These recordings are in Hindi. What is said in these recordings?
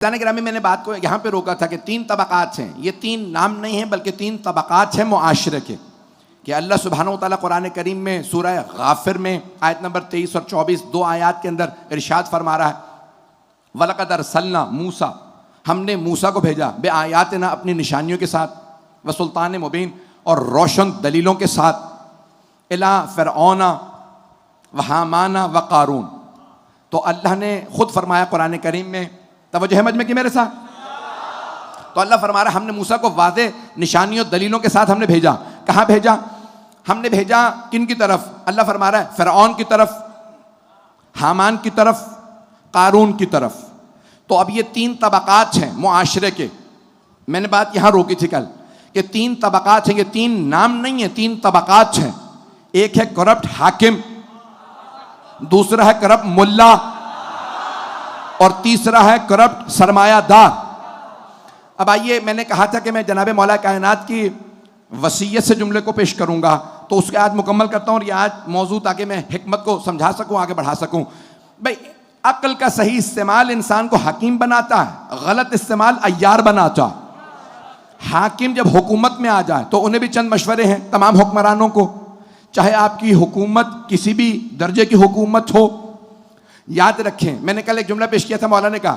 ग्रामी मैंने बात को यहाँ पे रोका था कि तीन तबकात हैं। ये तीन नाम नहीं है बल्कि तीन तबकात हैं मुआशरे के, कि अल्लाह सुब्हानहू व तआला कुरान करीम में सूरह गाफिर में आयत नंबर 23 और 24 दो आयत के अंदर इरशाद फरमा रहा है, वलक़द अरसलना मूसा, हमने मूसा को भेजा बे आयातना, अपनी निशानियों के साथ, व सुल्तान मुबीन, और रोशन दलीलों के साथ, इला फ़िरऔना व हामाना व क़ारून। तो अल्लाह ने खुद फरमाया कुरान करीम में, तवज्जो है मजमे की मेरे साथ, तो अल्लाह फरमा रहा है हमने मूसा को वाज़े निशानियों दलीलों के साथ हमने भेजा। कहाँ भेजा? हमने भेजा किन की तरफ? अल्लाह फरमा रहा है फ़िरऔन की तरफ, हामान की तरफ, क़ारून की तरफ। तो अब ये तीन तबकात हैं मुआशरे के। मैंने बात यहाँ रोकी थी कल, ये तीन तबकात हैं, ये तीन नाम नहीं है, तीन तबकात हैं। एक है करप्ट हाकिम, दूसरा है करप्ट मुल्ला, और तीसरा है करप्ट सरमायादार। अब आइए, मैंने कहा था कि मैं जनाब मौला कायनात की वसीयत से जुमले को पेश करूंगा, तो उसके आज मुकम्मल करता हूं, और ये आज मौजू ताकि मैं हिकमत को समझा सकूं, आगे बढ़ा सकूं। भाई, अक्ल का सही इस्तेमाल इंसान को हकीम बनाता है, गलत इस्तेमाल अय्यार बनाता है। हाकिम जब हुकूमत में आ जाए तो उन्हें भी चंद मशवरे हैं तमाम हुक्मरानों को, चाहे आपकी हुकूमत किसी भी दर्जे की हुकूमत हो। याद रखें, मैंने कल एक जुमला पेश किया था, मौला ने कहा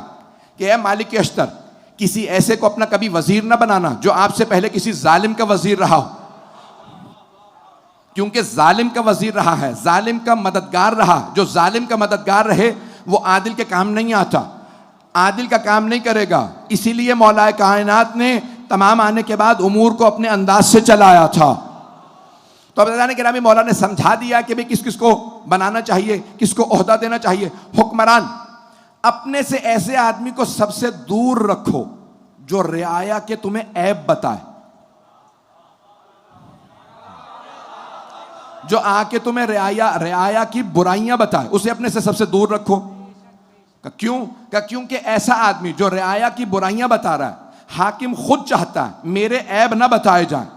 कि ए मालिक के अश्तर, किसी ऐसे को अपना कभी वजीर ना बनाना जो आपसे पहले किसी जालिम का वजीर रहा हो, क्योंकि जालिम का वजीर रहा है, जालिम का मददगार रहा। जो जालिम का मददगार रहे वो आदिल के काम नहीं आता, आदिल का काम नहीं करेगा। इसीलिए मौला कायनात ने तमाम आने के बाद उमूर को अपने अंदाज से चलाया था। तो अब अज़ान गिरामी मौला ने समझा दिया कि भाई किस किस को बनाना चाहिए, किसको ओहदा देना चाहिए। हुक्मरान, अपने से ऐसे आदमी को सबसे दूर रखो जो रियाया के तुम्हें ऐब बताए, जो आके तुम्हें रियाया की बुराइयां बताए, उसे अपने से सबसे दूर रखो। क्यों? क्योंकि ऐसा आदमी जो रियाया की बुराइयां बता रहा है, हाकिम खुद चाहता है मेरे ऐब ना बताए जाएं,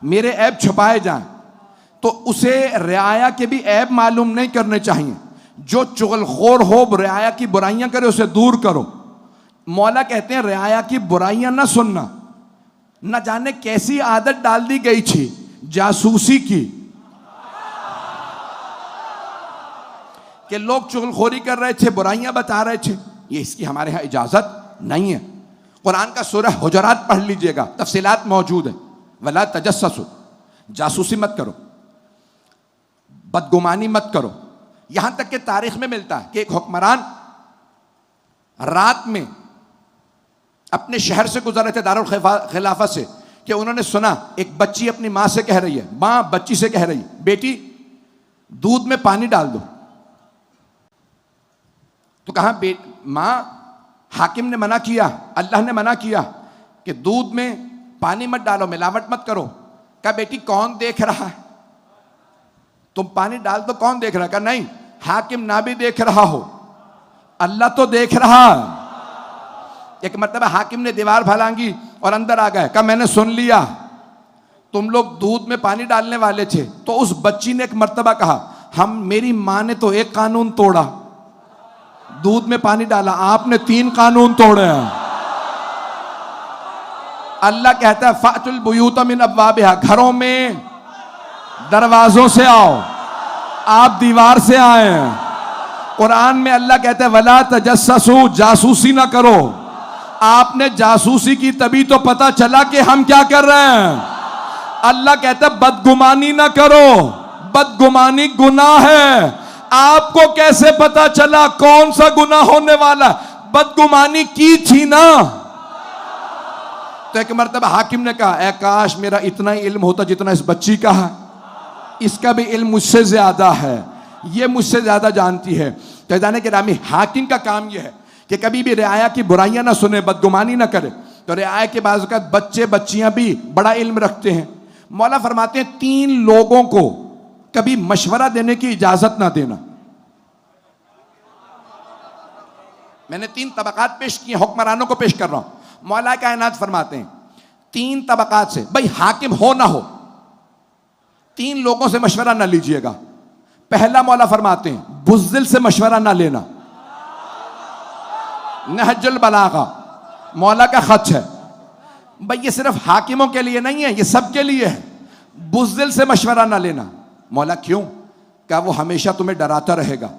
मेरे ऐब छुपाए जाएं, तो उसे रियाया के भी ऐब मालूम नहीं करने चाहिए। जो चुगलखोर हो, रियाया की बुराइयां करे, उसे दूर करो। मौला कहते हैं रियाया की बुराइयां ना सुनना। न जाने कैसी आदत डाल दी गई थी जासूसी की, कि लोग चुगलखोरी कर रहे थे, बुराइयां बता रहे थे। ये इसकी हमारे यहां इजाजत नहीं है। कुरान का सूरह हुजरात पढ़ लीजिएगा, तफसीलात मौजूद है। वला तजस्ससु, जासूसी मत करो, बदगुमानी मत करो। यहां तक कि तारीख में मिलता है कि एक हुक्मरान रात में अपने शहर से गुजर रहे थे, दारुल खिलाफत से, कि उन्होंने सुना एक बच्ची अपनी मां से कह रही है, मां बच्ची से कह रही है, बेटी दूध में पानी डाल दो। तो कहा मां, हाकिम ने मना किया, अल्लाह ने मना किया कि दूध में पानी मत डालो, मिलावट मत करो। कहा बेटी कौन देख रहा है, तुम पानी डाल दो, कौन देख रहा है? कहा नहीं, हाकिम ना भी देख रहा हो, अल्लाह तो देख रहा है। एक मरतबा हाकिम ने दीवार फलांगी और अंदर आ गए। कहा मैंने सुन लिया, तुम लोग दूध में पानी डालने वाले थे। तो उस बच्ची ने एक मरतबा कहा, मेरी माँ ने तो एक कानून तोड़ा, दूध में पानी डाला, आपने 3 कानून तोड़े हैं। अल्लाह कहता है फातुल बुयूत मिन अब्वाबिहा, घरों में दरवाजों से आओ, आप दीवार से आए हैं। कुरान में अल्लाह कहता है वला तजस्ससु, जासूसी ना करो। आपने जासूसी की तभी तो पता चला कि हम क्या कर रहे हैं। अल्लाह कहता है बदगुमानी ना करो, बदगुमानी गुनाह है। आपको कैसे पता चला कौन सा गुनाह होने वाला? बदगुमानी की थी ना। तो एक मरतबा हाकिम ने कहा, ऐ काश मेरा इतना ही इल्म होता जितना इस बच्ची का है, इसका भी इल्म मुझसे ज्यादा है, ये मुझसे ज्यादा जानती है। तो जाने के नामी हाकिम का काम यह है कि कभी भी रियाया की बुराइयां ना सुने, बदगुमानी ना करे। तो रियाया के बाज़ औक़ात बच्चे बच्चियां भी बड़ा इल्म रखते हैं। मौला फरमाते हैं 3 लोगों को कभी मशवरा देने की इजाजत ना देना। मैंने 3 तबकात पेश किए, हुक्मरानों को पेश कर रहा हूं। मौला कायनात फरमाते हैं 3 तबकात से, भाई हाकिम हो ना हो, 3 लोगों से मशवरा ना लीजिएगा। पहला मौला फरमाते हैं बुज़दिल से मशवरा ना लेना। नहजुल बलागा मौला का खत है। भाई ये सिर्फ हाकिमों के लिए नहीं है, ये सबके लिए है। बुज़दिल से मशवरा ना लेना। मौला क्यों? क्या वो हमेशा तुम्हें डराता रहेगा,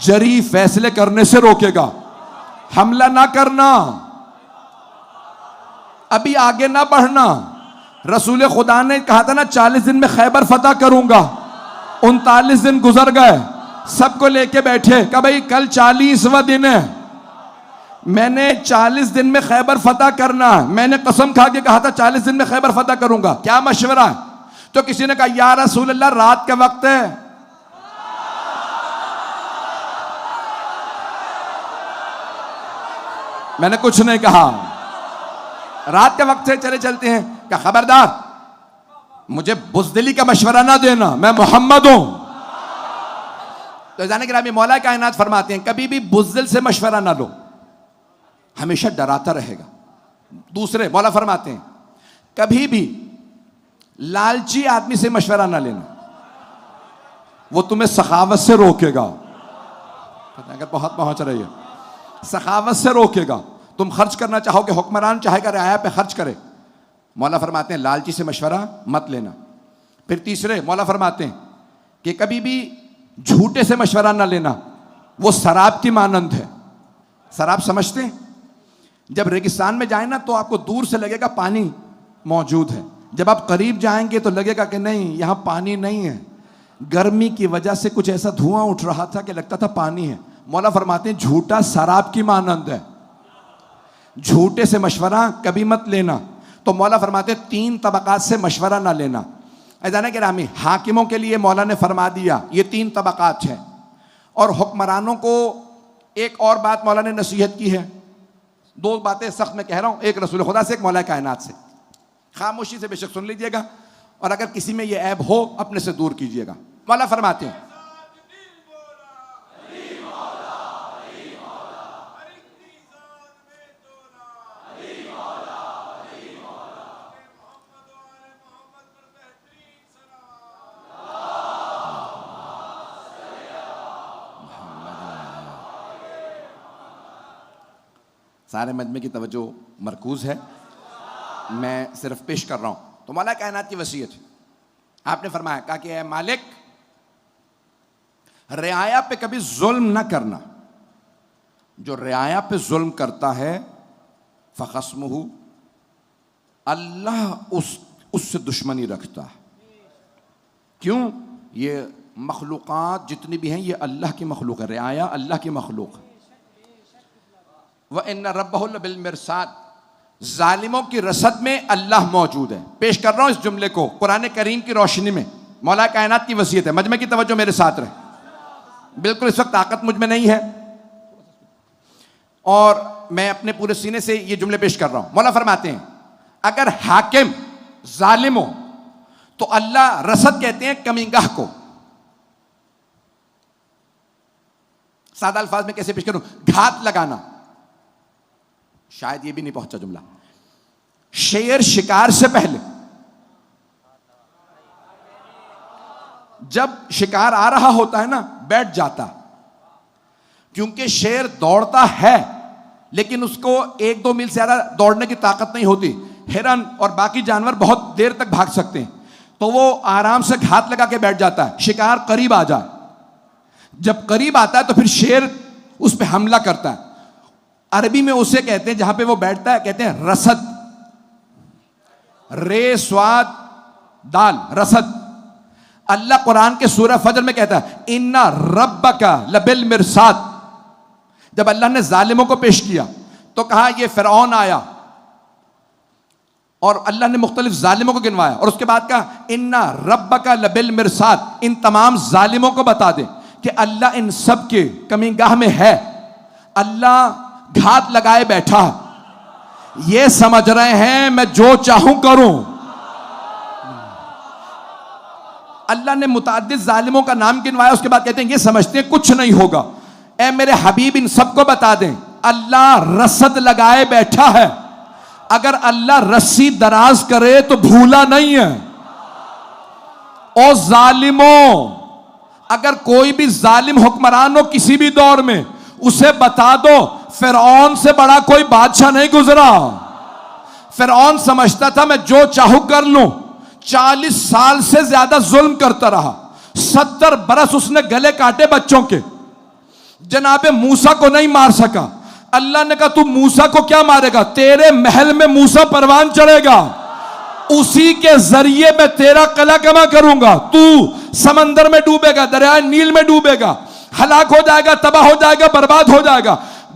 जरी फैसले करने से रोकेगा, हमला ना करना, अभी आगे ना बढ़ना। रसूल खुदा ने कहा था ना 40 दिन में खैबर फतह करूंगा। 39 दिन गुजर गए, सबको लेके बैठे कहा भाई कल 40वां दिन है, मैंने 40 दिन में खैबर फतह करना है। मैंने कसम खा के कहा था 40 दिन में खैबर फतह करूंगा, क्या मशवरा है? तो किसी ने कहा या रसूल अल्लाह रात का वक्त है। मैंने कुछ नहीं कहा, रात के वक्त से चले चलते हैं। क्या खबरदार मुझे बुज़दिली का मशवरा ना देना, मैं मोहम्मद हूं। तो जाने के मौला कायनात फरमाते हैं कभी भी बुज़दिल से मशवरा ना लो, हमेशा डराता रहेगा। दूसरे मौला फरमाते हैं कभी भी लालची आदमी से मशवरा ना लेना, वो तुम्हें सखावत से रोकेगा। अगर बहुत पहुंच रही है, सखावत से रोकेगा। तुम खर्च करना चाहोगे, हुक्मरान चाहेगा रियाया पे खर्च करे, मौला फरमाते हैं लालची से मशवरा मत लेना। फिर तीसरे मौला फरमाते हैं कि कभी भी झूठे से मशवरा ना लेना, वो शराब की मानंद है। शराब समझते हैं? जब रेगिस्तान में जाए ना तो आपको दूर से लगेगा पानी मौजूद है, जब आप करीब जाएंगे तो लगेगा कि नहीं यहां पानी नहीं है, गर्मी की वजह से कुछ ऐसा धुआं उठ रहा था कि लगता था पानी है। मौला फरमाते हैं झूठा शराब की मानंद है, झूठे से मशवरा कभी मत लेना। तो मौला फरमाते हैं 3 तबकात से मशवरा ना लेना। ऐदाना गिरामी हाकिमों के लिए मौला ने फरमा दिया ये 3 तबकात हैं। और हुक्मरानों को एक और बात मौला ने नसीहत की है। 2 बातें सख्त में कह रहा हूं, एक रसूल खुदा से, एक मौला कायनात से। खामोशी से बेशक सुन लीजिएगा, और अगर किसी में यह ऐब हो अपने से दूर कीजिएगा। मौला फरमाते हैं सारे मजमे की तवज्जो मरकूज है, मैं सिर्फ पेश कर रहा हूं। तो मौला कायनात की वसीयत आपने फरमाया, कहा कि ऐ मालिक रियाया पे कभी जुल्म ना करना, जो रियाया पे जुल्म करता है फखस्मुहु, अल्लाह उससे दुश्मनी रखता है। क्यों? ये मखलूक़ात जितनी भी हैं ये अल्लाह की मखलूक है, रियाया अल्लाह की मखलूक है। वह इन्ना रब्बहुल बिल मिरसाद, जालिमों की रसद में अल्लाह मौजूद है। पेश कर रहा हूं इस जुमले को कुरान करीम की रोशनी में, मौला कायनात की वसीयत है। मजमे की तवज्जो मेरे साथ रहे, बिल्कुल इस वक्त ताकत मुझ में नहीं है और मैं अपने पूरे सीने से ये जुमले पेश कर रहा हूं। मौला फरमाते हैं अगर हाकिम जालिम हो तो अल्लाह रसद कहते हैं कमीगाह को। सादा अल्फाज में कैसे पेश करूं? घात लगाना, शायद ये भी नहीं पहुंचा जुमला। शेर शिकार से पहले जब शिकार आ रहा होता है ना बैठ जाता, क्योंकि शेर दौड़ता है लेकिन उसको 1-2 मील से ज्यादा दौड़ने की ताकत नहीं होती। हिरन और बाकी जानवर बहुत देर तक भाग सकते हैं, तो वो आराम से घात लगा के बैठ जाता है, शिकार करीब आ जाए। जब करीब आता है तो फिर शेर उस पर हमला करता है। अरबी में उसे कहते हैं, जहां पे वो बैठता है कहते हैं रसद, रे स्वाद दाल, रसद। अल्लाह कुरान के सूरह फजर में कहता है इन्ना रब्बका लबिल मिरसाद। जब अल्लाह ने जालिमों को पेश किया तो कहा यह फिरौन आया, और अल्लाह ने मुख्तलिफ जालिमों को गिनवाया, और उसके बाद कहा इन्ना रब्बका लबिल मिरसाद। इन तमाम जालिमों को बता दें कि अल्लाह इन सब के कमीगाह में है, अल्लाह घात लगाए बैठा। ये समझ रहे हैं मैं जो चाहूं करूं। अल्लाह ने मुताद्दिद जालिमों का नाम गिनवाया, उसके बाद कहते हैं ये समझते हैं कुछ नहीं होगा। ए मेरे हबीब इन सबको बता दें अल्लाह रसद लगाए बैठा है। अगर अल्लाह रस्सी दराज करे तो भूला नहीं है। ओ जालिमों, अगर कोई भी जालिम हुक्मरान हो किसी भी दौर में, उसे बता दो फिरौन से बड़ा कोई बादशाह नहीं गुजरा। फिरौन समझता था मैं जो चाहूं कर लूं। 40 साल से ज्यादा जुल्म करता रहा। 70 बरस उसने गले काटे बच्चों के। जनाबे मूसा को नहीं मार सका। अल्लाह ने कहा तू मूसा को क्या मारेगा, तेरे महल में मूसा परवान चढ़ेगा, उसी के जरिए मैं तेरा कला कमा करूंगा। तू समंदर में डूबेगा, दरिया नील में डूबेगा, हलाक हो जाएगा, तबाह हो जाएगा, बर्बाद हो जाएगा।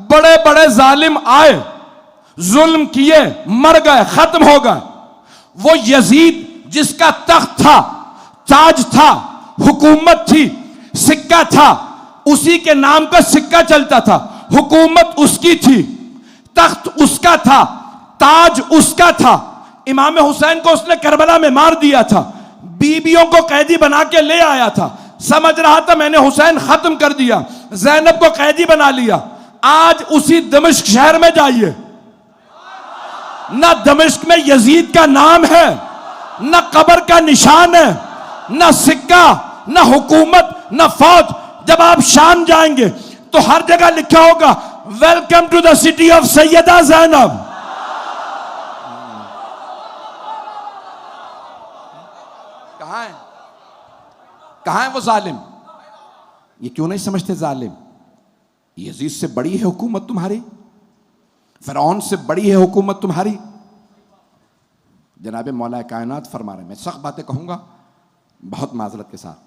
बड़े बड़े जालिम आए, जुल्म किए, मर गए, खत्म हो गए। वो यजीद जिसका तख्त था, ताज था, हुकूमत थी, सिक्का था, उसी के नाम का सिक्का चलता था, हुकूमत उसकी थी, तख्त उसका था, ताज उसका था। इमाम हुसैन को उसने करबला में मार दिया था, बीबियों को कैदी बना के ले आया था, समझ रहा था मैंने हुसैन खत्म कर दिया, ज़ैनब को कैदी बना लिया। आज उसी दमिश्क शहर में जाइए, ना दमिश्क में यजीद का नाम है, ना कब्र का निशान है, ना सिक्का, ना हुकूमत, ना फौज। जब आप शाम जाएंगे तो हर जगह लिखा होगा welcome to the city of Sayyida Zainab. कहां है, कहां है वो जालिम? ये क्यों नहीं समझते जालिम? यजीद से बड़ी है हुकूमत तुम्हारी, फिरौन से बड़ी है हुकूमत तुम्हारी। जनाबे मौला कायनात फरमा रहे, मैं सख्त बातें कहूंगा बहुत माजरत के साथ।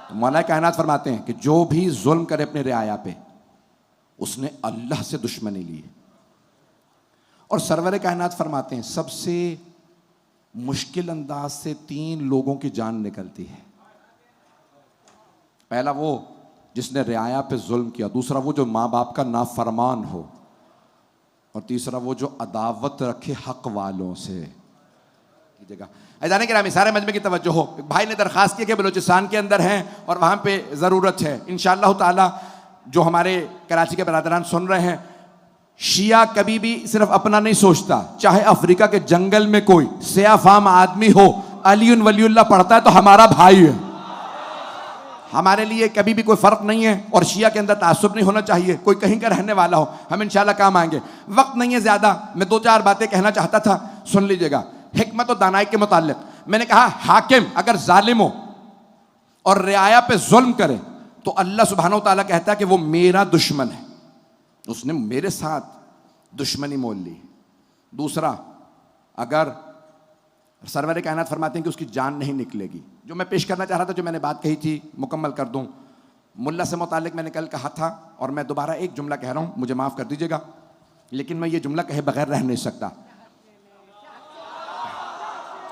तो मौला कायनात फरमाते हैं कि जो भी जुल्म करे अपने रियाया पे, उसने अल्लाह से दुश्मनी ली है। और सरवर कायनात फरमाते हैं सबसे मुश्किल अंदाज से 3 लोगों की जान निकलती है। पहला वो जिसने रियाया पे जुल्म किया, दूसरा वो जो माँ बाप का नाफरमान हो, और तीसरा वो जो अदावत रखे हक वालों से। जगह ऐजाने के नाम सारे मजमे की तवज्जो हो। भाई ने दरखास्त की कि बलूचिस्तान के अंदर हैं और वहाँ पे ज़रूरत है। इंशाअल्लाह ताला जो हमारे कराची के बरादरान सुन रहे हैं, शिया कभी भी सिर्फ अपना नहीं सोचता। चाहे अफ्रीका के जंगल में कोई सियाफाम आदमी हो, अलीउन वलीउल्लाह पढ़ता है तो हमारा भाई है। हमारे लिए कभी भी कोई फ़र्क नहीं है, और शिया के अंदर तासुब नहीं होना चाहिए। कोई कहीं का रहने वाला हो, हम इंशाल्लाह काम आएंगे। वक्त नहीं है ज़्यादा, मैं 2-4 बातें कहना चाहता था, सुन लीजिएगा। हिकमत और दानाई के मुताल्लिक मैंने कहा, हाकिम अगर जालिम हो और रियाया पे जुल्म करे तो अल्लाह सुब्हानहू तआला कहता है कि वो मेरा दुश्मन है, उसने मेरे साथ दुश्मनी मोल ली। दूसरा, अगर सरवर कायनात फरमाते हैं कि उसकी जान नहीं निकलेगी। जो मैं पेश करना चाह रहा था, जो मैंने बात कही थी, मुकम्मल कर दूं। मुल्ला से मुतालिक मैंने कल कहा था, और मैं दोबारा एक जुमला कह रहा हूं, मुझे माफ़ कर दीजिएगा, लेकिन मैं ये जुमला कहे बगैर रह नहीं सकता।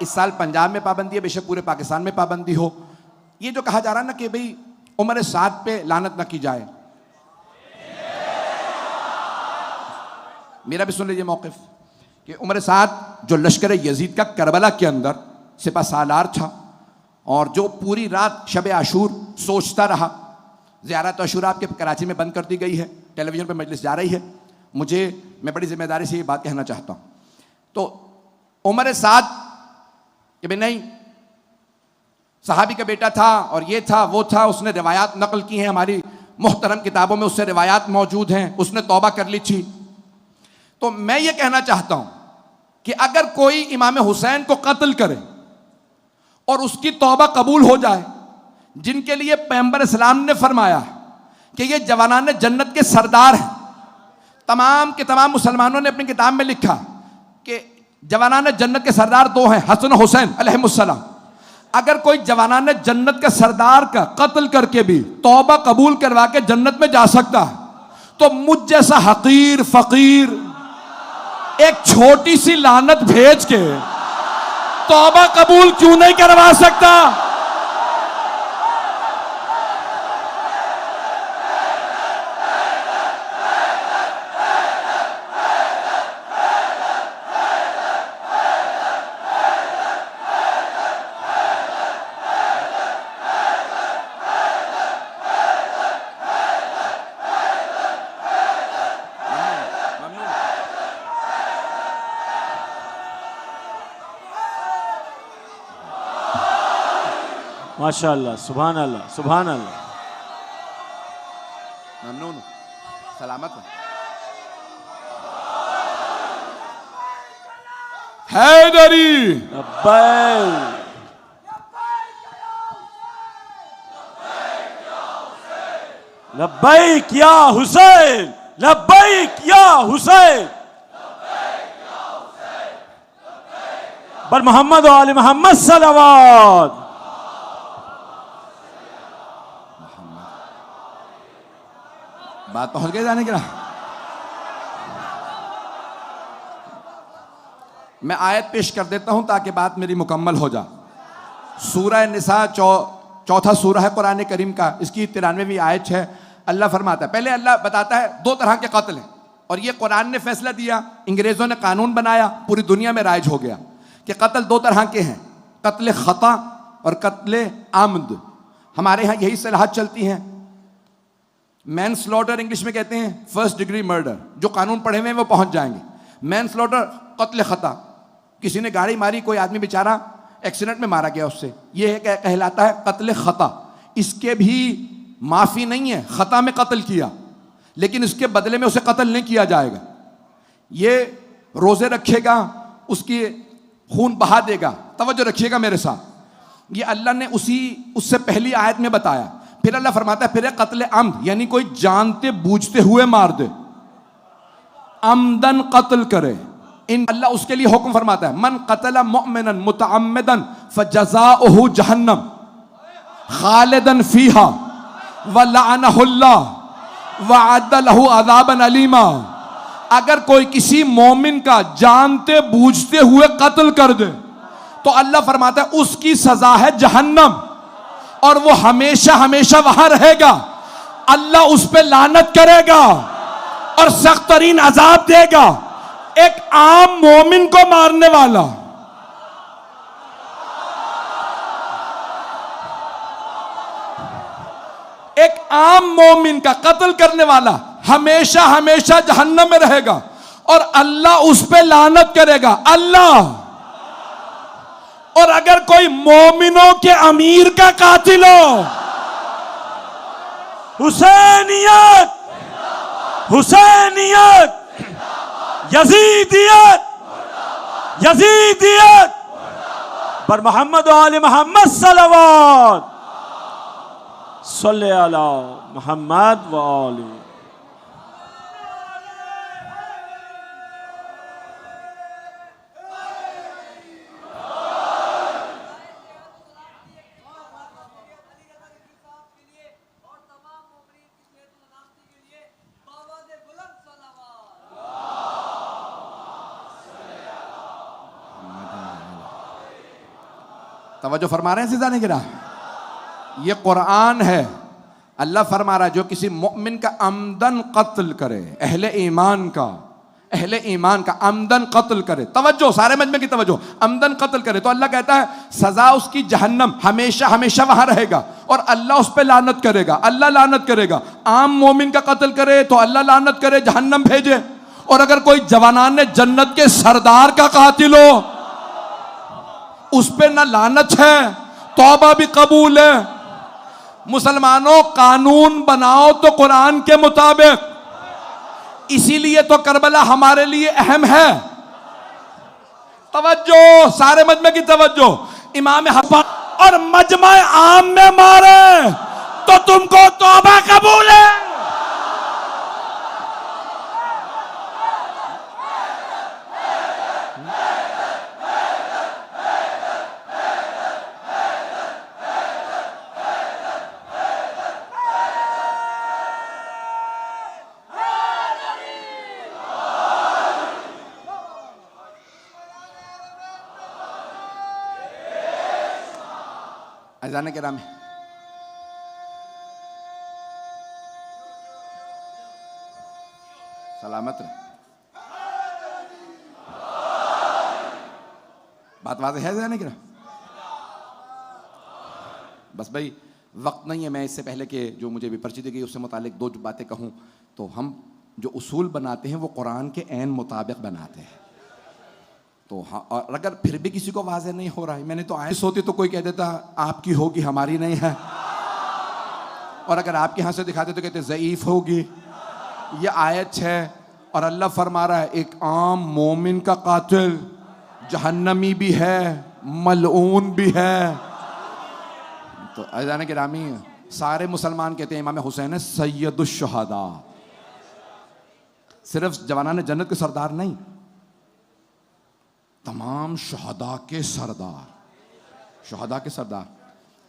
इस साल पंजाब में पाबंदी है, बेशक पूरे पाकिस्तान में पाबंदी हो। ये जो कहा जा रहा है ना कि भाई उम्र 7 पे लानत ना की जाए, मेरा भी सुन लीजिए मौक़िफ़ कि उम्र 7 जो लश्कर यजीद का करबला के अंदर सिपा सालार था, और जो पूरी रात शब आशूर सोचता रहा। ज़ियारत आशूरा आपके कराची में बंद कर दी गई है, टेलीविज़न पर मजलिस जा रही है। मैं बड़ी जिम्मेदारी से ये बात कहना चाहता हूँ। तो उम्र 7 कि भाई नहीं, सहाबी का बेटा था और ये था वो था, उसने रिवायात नकल की हैं, हमारी मुहतरम किताबों में उससे रिवायात मौजूद हैं, उसने तौबा कर ली थी। तो मैं ये कहना चाहता हूं कि अगर कोई इमाम हुसैन को कत्ल करे और उसकी तौबा कबूल हो जाए, जिनके लिए पैगंबर इस्लाम ने फरमाया कि ये जवानान जन्नत के सरदार हैं। तमाम के तमाम मुसलमानों ने अपनी किताब में लिखा कि जवानान जन्नत के सरदार 2 हैं, हसन और हुसैन अलैहिमुस्सलाम। अगर कोई जवानान जन्नत के सरदार का कत्ल करके भी तौबा कबूल करवा के जन्नत में जा सकता है, तो मुझ जैसा हकीर फकीर एक छोटी सी लानत भेज के तौबा कबूल क्यों नहीं करवा सकता? माशाअल्लाह, सुभान अल्लाह, सुभान अल्लाह। ममनून। सलामत हैदरी लब्बैक या हुसैन, लब्बैक या हुसैन। बर मोहम्मद व आले मोहम्मद सलावत। बात पहुंच गई जाने की ना। मैं आयत पेश कर देता हूं ताकि बात मेरी मुकम्मल हो जाए। सूरह निसा चौथा सूरह है कुरान करीम का, इसकी 93वीं आयत है। अल्लाह फरमाता है, पहले अल्लाह बताता है दो तरह के कत्ल हैं और ये कुरान ने फैसला दिया, अंग्रेजों ने कानून बनाया, पूरी दुनिया में राइज हो गया कि कत्ल दो तरह के हैं, कत्ल खता और कत्ल आमद। हमारे यहाँ यही सलाहत चलती हैं। मैन स्लॉटर इंग्लिश में कहते हैं, फर्स्ट डिग्री मर्डर। जो कानून पढ़े हुए हैं वो पहुंच जाएंगे। मैन स्लॉटर कत्ल खता, किसी ने गाड़ी मारी, कोई आदमी बेचारा एक्सीडेंट में मारा गया, उससे ये कहलाता है कत्ल खता। इसके भी माफी नहीं है, खता में कत्ल किया लेकिन इसके बदले में उसे कत्ल नहीं किया जाएगा। ये रोजे रखेगा, उसकी खून बहा देगा। तवज्जो रखिएगा मेरे साथ, ये अल्लाह ने उससे पहली आयत में बताया। फिर अल्लाह फरमाता है फिर कत्ल अम्द, यानी कोई जानते बूझते हुए मार दे, अमदन कत्ल करे। इन अल्लाह उसके लिए हुक्म फरमाता है, मन कतला मुअमिनन मुतअम्मिदन फजज़ाउहु जहन्नम खालिदन फीहा व लअनहुल्लाह व अद्द लहु अज़ाबन अलीमा। अगर कोई किसी मोमिन का जानते बूझते हुए कत्ल कर दे तो अल्लाह फरमाता है उसकी सजा है जहन्नम और वो हमेशा हमेशा वहां रहेगा। अल्लाह उस पे लानत करेगा और सख्त तरीन अजाब देगा। एक आम मोमिन को मारने वाला, एक आम मोमिन का कत्ल करने वाला हमेशा हमेशा जहन्नम में रहेगा और अल्लाह उस पे लानत करेगा। अल्लाह। और अगर कोई मोमिनों के अमीर का कातिल हो, हुसैनियत, हुसैनियत, यजीदियत, यजीदियत, पर मोहम्मद आले मोहम्मद सलावत। सल्ले अला मोहम्मद व आले। तवज्जो फरमा रहे हैं सीधाने गिरा। ये कुरान है, अल्लाह फरमा रहा है जो किसी मोमिन का अमदन कत्ल करे, अहले ईमान का अमदन कत्ल करे। तवज्जो सारे मजमे की तवज्जो, अमदन कत्ल करे तो अल्लाह कहता है सजा उसकी जहन्नम, हमेशा हमेशा वहां रहेगा और अल्लाह उस पर लानत करेगा। अल्लाह लानत करेगा। आम मोमिन का कत्ल करे तो अल्लाह लानत करे, जहन्नम भेजे। और अगर कोई जवानान जन्नत के सरदार का कातिल हो, उस पे ना लानत है, तौबा भी कबूल है। मुसलमानों कानून बनाओ तो कुरान के मुताबिक, इसीलिए तो करबला हमारे लिए अहम है। तवज्जो सारे मजमे की तवज्जो। इमाम हसन और मजमा आम में मारे तो तुमको तौबा कबूल है। अजान के नाम सलामत रहे। बात वाज़ेह है जाने की ना। बस भाई वक्त नहीं है, मैं इससे पहले कि जो मुझे विपर्ची दी गई उससे मुतालिक दो बातें कहूँ तो हम जो उसूल बनाते हैं वो कुरान के ऐन मुताबिक बनाते हैं। तो हाँ, और अगर फिर भी किसी को वाज़ेह नहीं हो रहा है, मैंने तो आयत होती तो कोई कह देता आपकी होगी हमारी नहीं है, और अगर आपके यहाँ से दिखाते तो कहते ज़ईफ होगी। ये आयत है और अल्लाह फरमा रहा है एक आम मोमिन का कातिल जहन्नमी भी है, मलऊन भी है। तो अज़ान गिरामी, सारे मुसलमान कहते हैं इमाम हुसैन है सैयदुश शुहदा, सिर्फ जवानाने जन्नत के सरदार नहीं, तमाम शुहदा के सरदार, शुहदा के सरदार।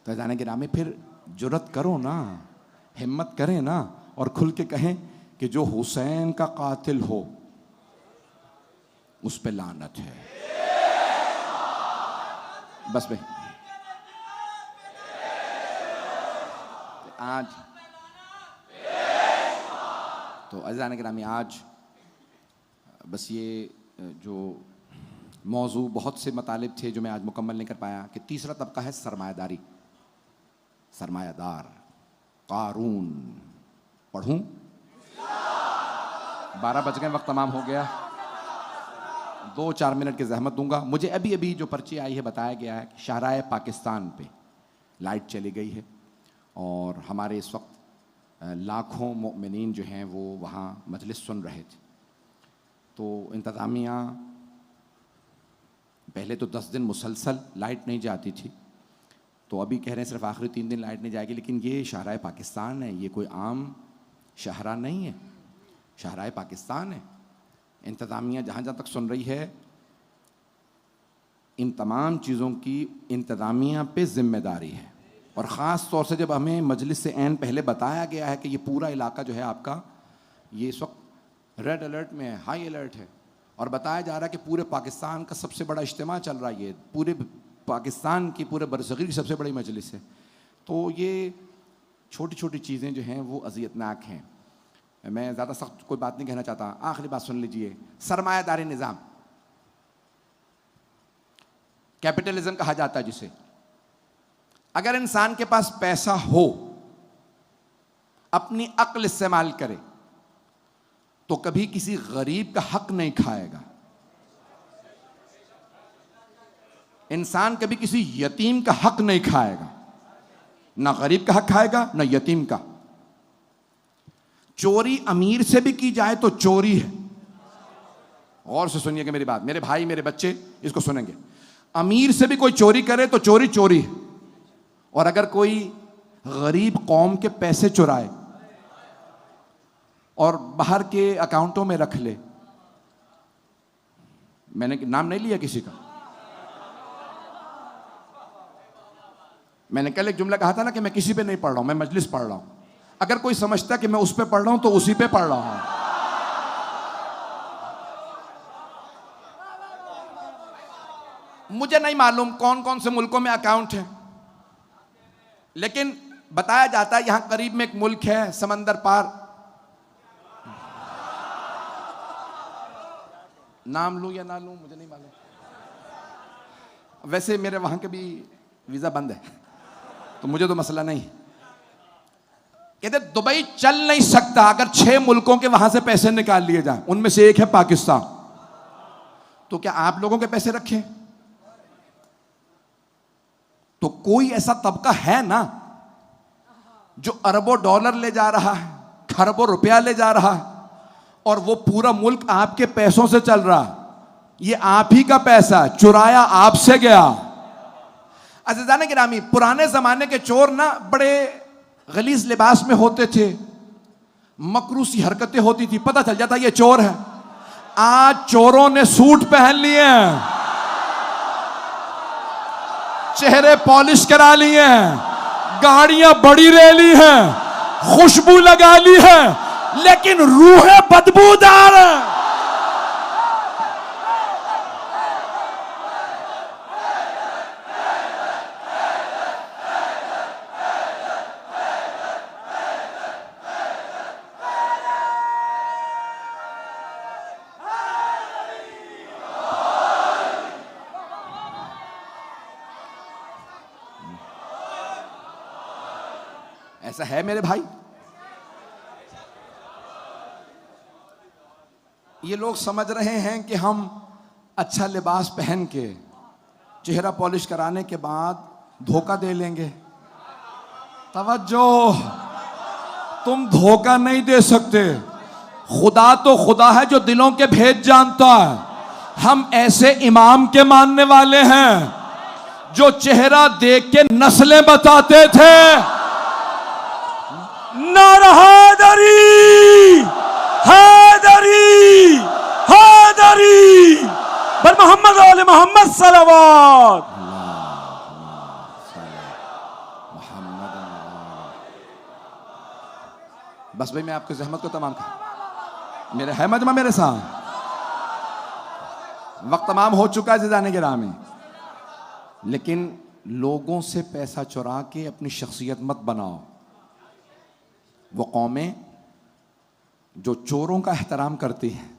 तो अज़ान गिरामी, फिर जुर्रत करो ना, हिम्मत करें ना और खुल के कहें कि जो हुसैन का कातिल हो उस पे लानत है। बस भाई, आज तो अज़ीज़ान गिरामी, आज बस ये जो मौजू बहुत से मतालिब थे जो मैं आज मुकम्मल नहीं कर पाया कि तीसरा तबका है सरमायादारी, सरमायादार, कारून। पढ़ूं? 12 बज गए, वक्त तमाम हो गया। 2-4 मिनट की जहमत दूंगा। मुझे अभी अभी जो पर्ची आई है बताया गया है कि शाहराह पाकिस्तान पे लाइट चली गई है और हमारे इस वक्त लाखों मोमिनीन जो हैं वो वहाँ मजलिस सुन रहे थे। तो इंतज़ामिया, पहले तो 10 दिन मुसलसल लाइट नहीं जाती थी, तो अभी कह रहे हैं सिर्फ आखिरी 3 दिन लाइट नहीं जाएगी। लेकिन ये शाहराह पाकिस्तान है, ये कोई आम शाहरा नहीं है, शाहराह पाकिस्तान है। इंतज़ामिया जहाँ जहाँ तक सुन रही है, इन तमाम चीज़ों की इंतज़ामिया पे ज़िम्मेदारी है। और ख़ास तौर से जब हमें मजलिस से ऐन पहले बताया गया है कि ये पूरा इलाका जो है आपका, ये इस वक्त रेड अलर्ट में है, हाई अलर्ट है, और बताया जा रहा है कि पूरे पाकिस्तान का सबसे बड़ा इज्तिमा चल रहा है, ये पूरे पाकिस्तान की, पूरे बरसग़ीर की सबसे बड़ी मजलिस है। तो ये छोटी छोटी चीज़ें जो हैं वो अज़ियतनाक हैं। मैं ज़्यादा सख्त कोई बात नहीं कहना चाहता, आखिरी बात सुन लीजिए। सरमायादारी निज़ाम, कैपिटलिज्म कहा जाता है जिसे, अगर इंसान के पास पैसा हो, अपनी अक्ल इस्तेमाल करे, तो कभी किसी गरीब का हक नहीं खाएगा। इंसान कभी किसी यतीम का हक नहीं खाएगा, ना गरीब का हक खाएगा ना यतीम का। चोरी अमीर से भी की जाए तो चोरी है। और से सुनिएगा मेरी बात, मेरे भाई, मेरे बच्चे इसको सुनेंगे। अमीर से भी कोई चोरी करे तो चोरी चोरी है, और अगर कोई गरीब कौम के पैसे चुराए और बाहर के अकाउंटों में रख ले, मैंने नाम नहीं लिया किसी का, मैंने कल एक जुमला कहा था ना कि मैं किसी पे नहीं पढ़ रहा हूं, मैं मजलिस पढ़ रहा हूं। अगर कोई समझता कि मैं उस पे पढ़ रहा हूं तो उसी पे पढ़ रहा हूं। मुझे नहीं मालूम कौन कौन से मुल्कों में अकाउंट है, लेकिन बताया जाता है यहां करीब में एक मुल्क है समंदर पार, नाम लूं या ना लूं मुझे नहीं मालूम, वैसे मेरे वहां के भी वीजा बंद है तो मुझे तो मसला नहीं। कहते दुबई चल नहीं सकता अगर 6 मुल्कों के वहां से पैसे निकाल लिए जाएं, उनमें से एक है पाकिस्तान। तो क्या आप लोगों के पैसे रखें? तो कोई ऐसा तबका है ना जो अरबों डॉलर ले जा रहा है, खरबों रुपया ले जा रहा है, और वो पूरा मुल्क आपके पैसों से चल रहा है। ये आप ही का पैसा, चुराया आपसे गया। अज़ीज़ान गिरामी, पुराने जमाने के चोर ना बड़े गलीज लिबास में होते थे, मकरूसी हरकतें होती थी, पता चल जाता ये चोर है। आज चोरों ने सूट पहन लिए हैं, चेहरे पॉलिश करा लिए हैं, गाड़ियां बड़ी ले ली हैं, खुशबू लगा ली है, लेकिन रूहें बदबूदार हैं। ऐसा है मेरे भाई। ये लोग समझ रहे हैं कि हम अच्छा लिबास पहन के, चेहरा पॉलिश कराने के बाद धोखा दे लेंगे। तवज्जो, तुम धोखा नहीं दे सकते, खुदा तो खुदा है जो दिलों के भेद जानता है। हम ऐसे इमाम के मानने वाले हैं जो चेहरा देख के नस्लें बताते थे। नारा हैदरी, हैदरी, हैदरी, बर मोहम्मद वाले मोहम्मद सलवात। बस भाई मैं आपकी जहमत को तमाम कर, मेरे है मजमा मेरे साथ, वक्त तमाम हो चुका है ज़िदाने के राह में। लेकिन लोगों से पैसा चुरा के अपनी शख्सियत मत बनाओ। वो कौमें जो चोरों का एहतराम करती हैं,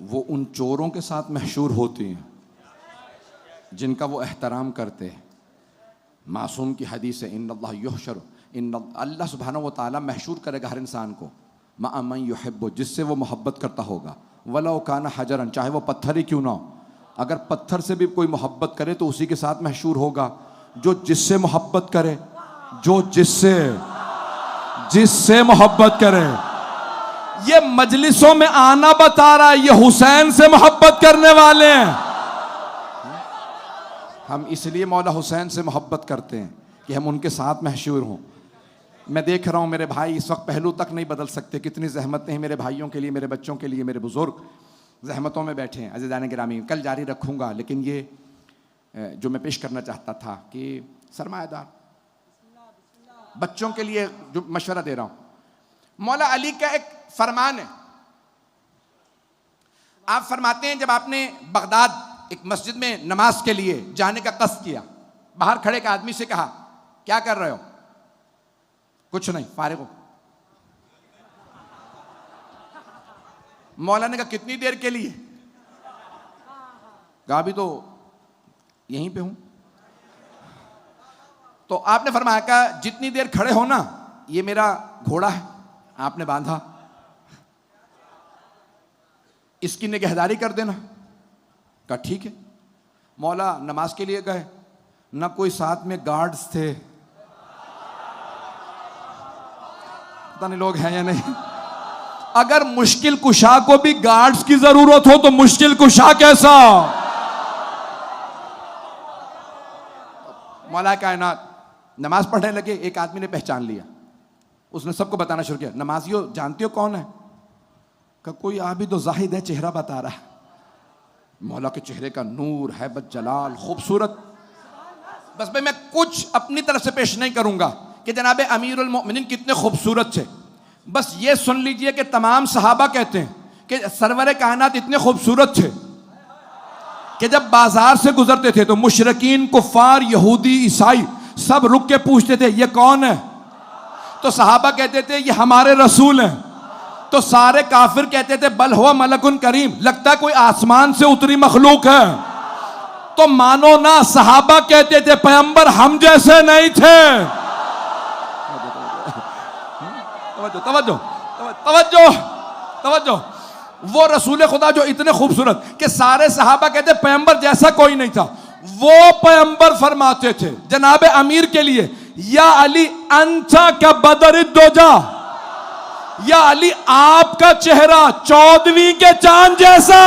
वो उन चोरों के साथ मशहूर होती हैं जिनका वो एहतराम करते हैं। मासूम की हदीस है, इन्नल्लाह युहशर, अल्लाह सुब्हानहु व तआला महशूर करेगा हर इंसान को मा मन युहिब्बु, जिससे वो मोहब्बत करता होगा। वलो काना हजरन, चाहे वो पत्थर ही क्यों ना हो। अगर पत्थर से भी कोई मोहब्बत करे तो उसी के साथ महशूर होगा जो जिससे मोहब्बत करे, जो जिससे मोहब्बत करे। ये मजलिसों में आना बता रहा है, ये हुसैन से मोहब्बत करने वाले हैं। हम इसलिए मौला हुसैन से मोहब्बत करते हैं कि हम उनके साथ महशूर हों। मैं देख रहा हूँ मेरे भाई इस वक्त पहलू तक नहीं बदल सकते, कितनी जहमतें हैं मेरे भाइयों के लिए, मेरे बच्चों के लिए, मेरे बुजुर्ग जहमतों में बैठे हैं। अज़ीज़ान गिरामी, कल जारी रखूँगा, लेकिन ये जो मैं पेश करना चाहता था कि सरमायादार बच्चों के लिए जो मशवरा दे रहा हूँ, मौला अली का एक फरमान है। आप फरमाते हैं जब आपने बगदाद एक मस्जिद में नमाज के लिए जाने का कस्द किया, बाहर खड़े एक आदमी से कहा क्या कर रहे हो? कुछ नहीं, फारिग हो। मौला ने कहा कितनी देर के लिए? कहा अभी तो यहीं पे हूं। तो आपने फरमाया कहा जितनी देर खड़े हो ना, ये मेरा घोड़ा है, आपने बांधा, इसकी निगहदारी कर देना। कहा ठीक है। मौला नमाज के लिए गए, ना कोई साथ में गार्ड्स थे, पता नहीं लोग हैं या नहीं। अगर मुश्किल कुशा को भी गार्ड्स की जरूरत हो तो मुश्किल कुशा कैसा? मौला कायनात नमाज पढ़ने लगे, एक आदमी ने पहचान लिया, उसने सबको बताना शुरू किया, नमाजियों जानते हो कौन है? कहा कोई आबिद तो जाहिद है, चेहरा बता रहा है। मौला के चेहरे का नूर, हैबत, जलाल, खूबसूरत। बस भाई मैं कुछ अपनी तरफ से पेश नहीं करूंगा कि जनाब अमीरुल मोमिनीन कितने खूबसूरत थे। बस ये सुन लीजिए कि तमाम सहाबा कहते हैं कि सरवर कायनात इतने खूबसूरत थे कि जब बाजार से गुजरते थे तो मुशरिकीन, कुफार, यहूदी, ईसाई सब रुक के पूछते थे ये कौन है? तो सहाबा कहते थे ये हमारे रसूल हैं। तो सारे काफिर कहते थे बल हुआ मलकुन करीम, लगता है कोई आसमान से उतरी मखलूक है। तो मानो ना, सहाबा कहते थे पैगंबर हम जैसे नहीं थे। तवज्जो तवज्जो तवज्जो। वो रसूल खुदा जो इतने खूबसूरत कि सारे सहाबा कहते पैगंबर जैसा कोई नहीं था, वो पैगंबर फरमाते थे जनाब अमीर के लिए, या अली अंता का बदर दोजा, या अली आपका चेहरा 14वीं के चांद जैसा।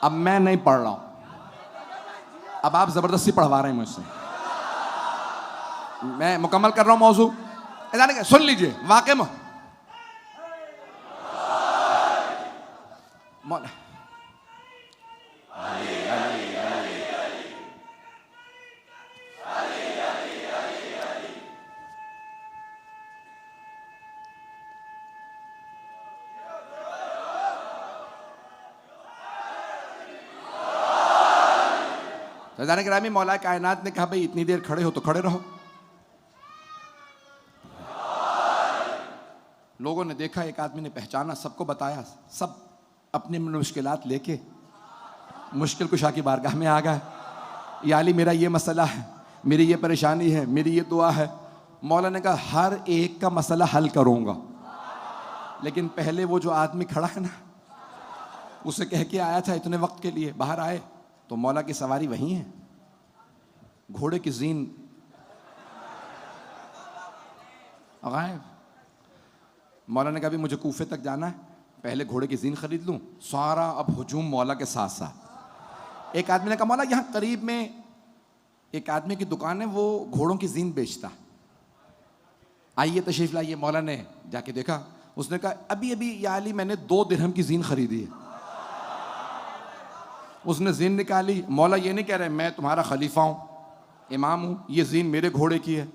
अब मैं नहीं पढ़ रहा हूं, अब आप जबरदस्ती पढ़वा रहे हैं मुझसे। मैं मुकम्मल कर रहा हूं मौजू। सुन लीजिए वाक़े में रज़ान गिरामी मौला कायनात ने कहा भाई इतनी देर खड़े हो तो खड़े रहो। लोगों ने देखा, एक आदमी ने पहचाना, सबको बताया, सब अपनी मुश्किलात लेके मुश्किल कुशा की बारगाह में आ गए, या अली मेरा ये मसला है, मेरी ये परेशानी है, मेरी ये दुआ है। मौला ने कहा हर एक का मसला हल करूंगा, लेकिन पहले वो जो आदमी खड़ा है ना, उसे कह के आया था इतने वक्त के लिए, बाहर आए तो मौला की सवारी वही है, घोड़े की जीन गायब। मौला ने कहा भी मुझे कूफे तक जाना है, पहले घोड़े की जीन खरीद लूं, सारा अब हुजूम मौला के साथ साथ। एक आदमी ने कहा मौला यहाँ करीब में एक आदमी की दुकान है, वो घोड़ों की जीन बेचता, आइए तशरीफ लाइए। मौला ने जाके देखा, उसने कहा अभी अभी या अली मैंने 2 दिरहम की जीन खरीदी है। उसने जीन निकाली। मौला ये नहीं कह रहे मैं तुम्हारा खलीफा हूं, इमाम हूं, ये जीन मेरे घोड़े की है,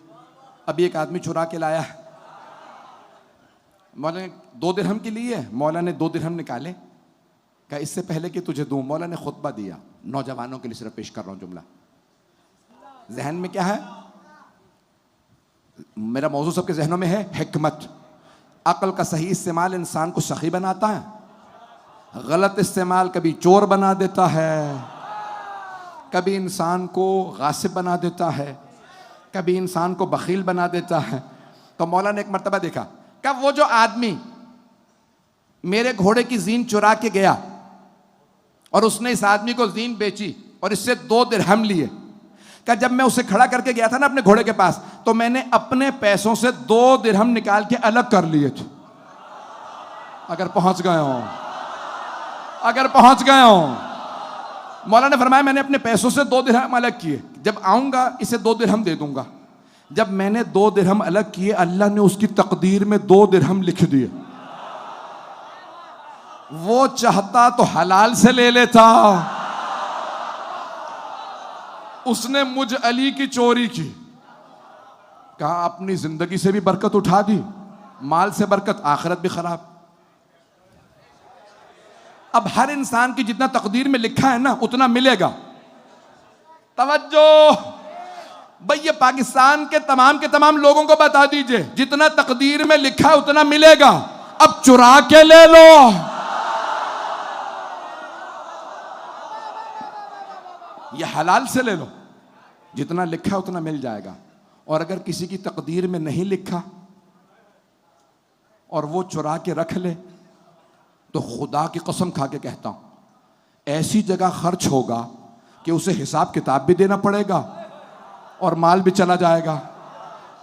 अभी एक आदमी चुरा के लाया है। मौला ने 2 दिरहम की ली है। मौला ने 2 दिरहम निकाले, कहा इससे पहले कि तुझे दूं। मौला ने खुतबा दिया, नौजवानों के लिए सिर्फ पेश कर रहा हूं जुमला, जहन में क्या है, मेरा मौजू सबके जहनों में है, हिकमत। अक्ल का सही इस्तेमाल इंसान को सखी बनाता है, गलत इस्तेमाल कभी चोर बना देता है, कभी इंसान को गासिब बना देता है, कभी इंसान को बखील बना देता है। तो मौला ने एक मर्तबा देखा, कब वो जो आदमी मेरे घोड़े की जीन चुरा के गया और उसने इस आदमी को जीन बेची और इससे 2 दिरहम लिए, क्या जब मैं उसे खड़ा करके गया था ना अपने घोड़े के पास, तो मैंने अपने पैसों से 2 दिरहम निकाल के अलग कर लिए थे। अगर पहुंच गए हो, अगर पहुंच गए हो। मौला ने फरमाया मैंने अपने पैसों से 2 दिरहम अलग किए, जब आऊंगा इसे 2 दिरहम दे दूंगा। जब मैंने 2 दिरहम अलग किए, अल्लाह ने उसकी तकदीर में 2 दिरहम लिख दिए। वो चाहता तो हलाल से ले लेता, उसने मुझ अली की चोरी की। कहा अपनी जिंदगी से भी बरकत उठा दी, माल से बरकत, आखिरत भी खराब। अब हर इंसान की जितना तकदीर में लिखा है ना उतना मिलेगा। तवज्जो भाई, ये पाकिस्तान के तमाम लोगों को बता दीजिए, जितना तकदीर में लिखा है उतना मिलेगा। अब चुरा के ले लो, ये हलाल से ले लो, जितना लिखा है उतना मिल जाएगा। और अगर किसी की तकदीर में नहीं लिखा और वो चुरा के रख ले, तो खुदा की कसम खा के कहता हूं ऐसी जगह खर्च होगा कि उसे हिसाब किताब भी देना पड़ेगा और माल भी चला जाएगा।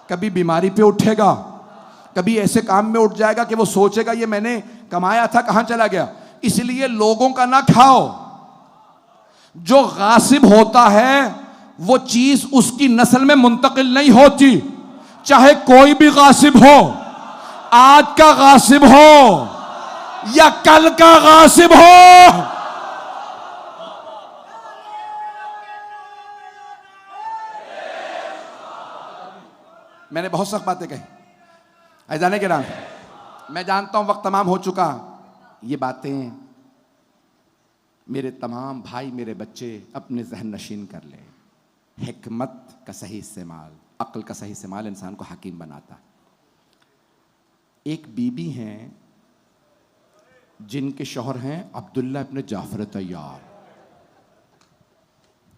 कभी बीमारी पे उठेगा, कभी ऐसे काम में उठ जाएगा कि वो सोचेगा ये मैंने कमाया था कहां चला गया। इसलिए लोगों का ना खाओ। जो गासिब होता है वो चीज उसकी नस्ल में मुंतकिल नहीं होती, चाहे कोई भी गासिब हो, आज का गासिब हो या कल का गासिब हो। मैंने बहुत सख्त बातें कही, ऐजाने के नाम, मैं जानता हूं वक्त तमाम हो चुका। ये बातें मेरे तमाम भाई, मेरे बच्चे अपने जहन नशीन कर ले। हिकमत का सही इस्तेमाल, अक्ल का सही इस्तेमाल इंसान को हकीम बनाता। एक बीबी हैं जिनके शौहर हैं अब्दुल्ला इब्न जाफर तैयार,